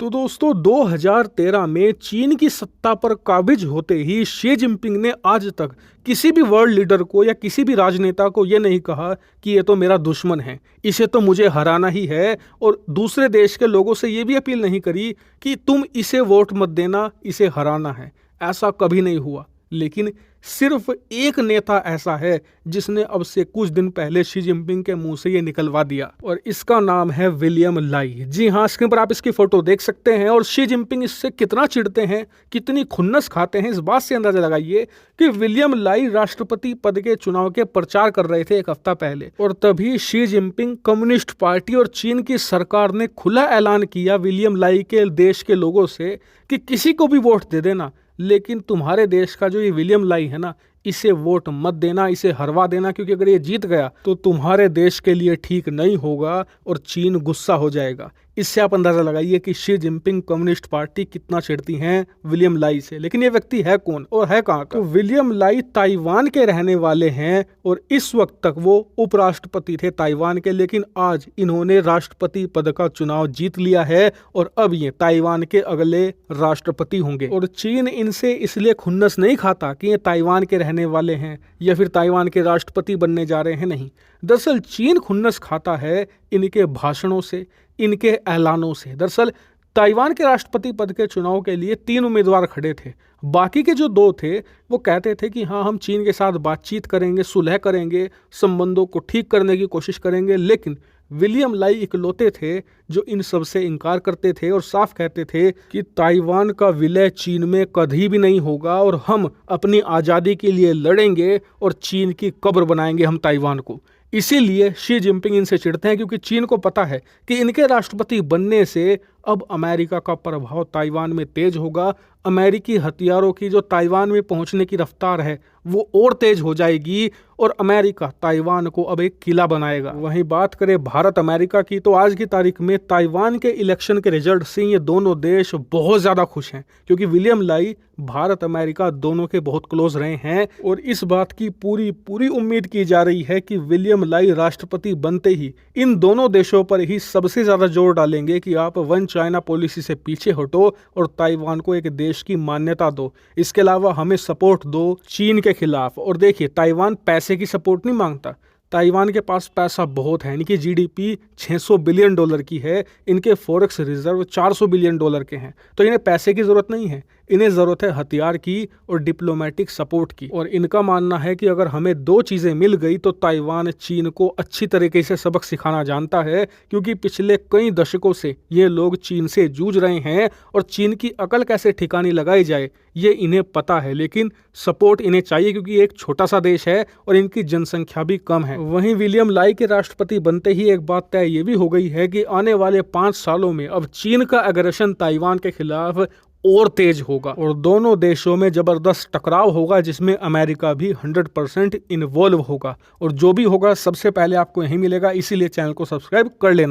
तो दोस्तों 2013 में चीन की सत्ता पर काबिज होते ही शी जिनपिंग ने आज तक किसी भी वर्ल्ड लीडर को या किसी भी राजनेता को ये नहीं कहा कि ये तो मेरा दुश्मन है, इसे तो मुझे हराना ही है, और दूसरे देश के लोगों से ये भी अपील नहीं करी कि तुम इसे वोट मत देना, इसे हराना है। ऐसा कभी नहीं हुआ। लेकिन सिर्फ एक नेता ऐसा है जिसने अब से कुछ दिन पहले शी जिनपिंग के मुंह से ये निकलवा दिया, और इसका नाम है विलियम लाई। जी हाँ, स्क्रीन पर आप इसकी फोटो देख सकते हैं। और शी जिनपिंग इससे कितना चिढ़ते हैं, कितनी खुन्नस खाते हैं, इस बात से अंदाजा लगाइए कि विलियम लाई राष्ट्रपति पद के चुनाव के प्रचार कर रहे थे एक हफ्ता पहले, और तभी शी जिनपिंग, कम्युनिस्ट पार्टी और चीन की सरकार ने खुला ऐलान किया विलियम लाई के देश के लोगों से कि किसी को भी वोट दे देना, लेकिन तुम्हारे देश का जो ये विलियम लाई है ना, इसे वोट मत देना, इसे हरवा देना, क्योंकि अगर ये जीत गया तो तुम्हारे देश के लिए ठीक नहीं होगा और चीन गुस्सा हो जाएगा। इससे आप अंदाजा लगाइए कि शी जिनपिंग, कम्युनिस्ट पार्टी कितना चिढ़ती हैं विलियम लाई से। लेकिन ये व्यक्ति है कौन और है कहाँ का? तो विलियम लाई ताइवान के रहने वाले हैं और इस वक्त तक वो उपराष्ट्रपति थे ताइवान के, लेकिन आज इन्होंने राष्ट्रपति पद का चुनाव जीत लिया है और अब ये ताइवान के अगले राष्ट्रपति होंगे। और चीन इनसे इसलिए खुन्नस नहीं खाता कि ये ताइवान के रहने वाले हैं या फिर ताइवान के राष्ट्रपति बनने जा रहे हैं, नहीं। दरअसल चीन खुन्नस खाता है इनके भाषणों से, इनके ऐलानों से। दरअसल ताइवान के राष्ट्रपति पद के चुनाव के लिए 3 उम्मीदवार खड़े थे। बाकी के जो 2 थे वो कहते थे कि हाँ, हम चीन के साथ बातचीत करेंगे, सुलह करेंगे, संबंधों को ठीक करने की कोशिश करेंगे। लेकिन विलियम लाई इकलौते थे जो इन सब से इनकार करते थे और साफ कहते थे कि ताइवान का विलय चीन में कभी भी नहीं होगा और हम अपनी आज़ादी के लिए लड़ेंगे और चीन की कब्र बनाएंगे हम ताइवान को। इसीलिए शी जिनपिंग इनसे चिढ़ते हैं, क्योंकि चीन को पता है कि इनके राष्ट्रपति बनने से अब अमेरिका का प्रभाव ताइवान में तेज होगा। अमेरिकी हथियारों की जो ताइवान में पहुंचने की रफ्तार है वो और तेज हो जाएगी और अमेरिका ताइवान को अब एक किला बनाएगा। वहीं बात करें भारत अमेरिका की, तो आज की तारीख में ताइवान के इलेक्शन के रिजल्ट से ये दोनों देश बहुत ज़्यादा खुश हैं, क्योंकि विलियम लाई भारत अमेरिका दोनों के बहुत क्लोज रहे हैं और इस बात की पूरी उम्मीद की जा रही है कि विलियम लाई राष्ट्रपति बनते ही इन दोनों देशों पर ही सबसे ज़्यादा जोर डालेंगे कि आप वन चाइना पॉलिसी से पीछे हटो और ताइवान को एक देश की मान्यता दो। इसके अलावा हमें सपोर्ट दो चीन के खिलाफ। और देखिए, ताइवान पैसे की सपोर्ट नहीं मांगता, ताइवान के पास पैसा बहुत है। इनकी जीडीपी $600 बिलियन की है, इनके फॉरेक्स रिजर्व $400 बिलियन के हैं। तो इन्हें पैसे की जरूरत नहीं है, इन्हें जरूरत है हथियार की और डिप्लोमेटिक सपोर्ट की। और इनका मानना है कि अगर हमें 2 चीजें मिल गई तो ताइवान चीन को अच्छी तरीके से सबक सिखाना जानता है, क्योंकि पिछले कई दशकों से ये लोग चीन से जूझ रहे हैं और चीन की अकल कैसे ठिकाने लगाई जाए ये इन्हें पता है। लेकिन सपोर्ट इन्हें चाहिए, क्योंकि एक छोटा सा देश है और इनकी जनसंख्या भी कम है। वहीं विलियम लाई के राष्ट्रपति बनते ही एक बात तय ये भी हो गई है कि आने वाले 5 सालों में अब चीन का एग्रेशन ताइवान के खिलाफ और तेज होगा और दोनों देशों में जबरदस्त टकराव होगा, जिसमें अमेरिका भी 100% इन्वॉल्व होगा। और जो भी होगा सबसे पहले आपको यहीं मिलेगा, इसीलिए चैनल को सब्सक्राइब कर लेना।